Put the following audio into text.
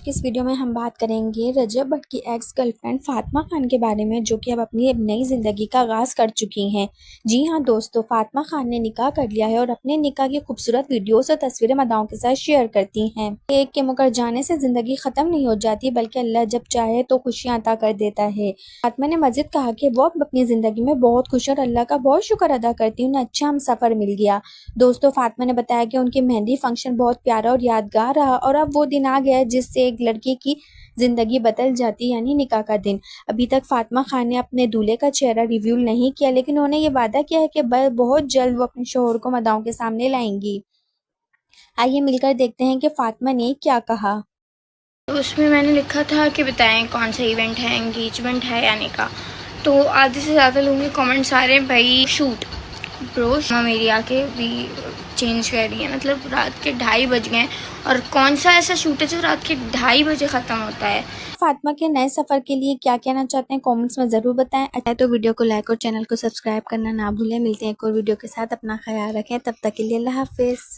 की इस वीडियो में हम बात करेंगे रजब भट्ट की एक्स गर्लफ्रेंड फातिमा खान के बारे में, जो कि अब अपनी एक नई ज़िंदगी का आगाज़ कर चुकी हैं। जी हां दोस्तों, फातिमा खान ने निकाह कर लिया है और अपने निकाह की खूबसूरत वीडियोस और तस्वीरें मदाओं के साथ शेयर करती हैं। एक के मुकर जाने से ज़िंदगी ख़त्म नहीं हो जाती, बल्कि अल्लाह जब चाहे तो खुशियाँ अता कर देता है। फातिमा ने मज़ीद कहा कि वो अब अपनी ज़िंदगी में बहुत खुश और अल्लाह का बहुत शुक्र अदा करती, उन्हें अच्छा हमसफ़र मिल गया। दोस्तों, फातिमा ने बताया कि उनकी मेहंदी फंक्शन बहुत प्यारा और यादगार रहा और अब वो दिन आ गया है जिससे एक लड़की की ज़िंदगी बदल जाती, यानी निकाह का दिन। अभी तक फातिमा खान ने अपने दूल्हे का चेहरा रिवील नहीं किया, लेकिन उन्होंने ये वादा किया है कि बहुत जल्द वो अपने शौहर को मदाओं के सामने लाएंगी। आइए मिलकर देखते हैं कि फातिमा ने क्या कहा। तो उसमें मैंने लिखा था कि बताएं कौन सा इवेंट है, एंगेजमेंट है या निकाह। तो आधे से ज़्यादा लोगों के कमेंट्स आ रहे हैं भाई शूट ब्रो। माँ मेरी आके भी चेंज कर रही है, मतलब रात के 2:30 बज गए और कौन सा ऐसा शूट है जो रात के 2:30 बजे ख़त्म होता है। फातिमा के नए सफ़र के लिए क्या कहना चाहते हैं कमेंट्स में ज़रूर बताएं। अच्छा तो वीडियो को लाइक और चैनल को सब्सक्राइब करना ना भूलें। मिलते हैं एक और वीडियो के साथ, अपना ख्याल रखें, तब तक के लिए अल्लाह हाफिज़।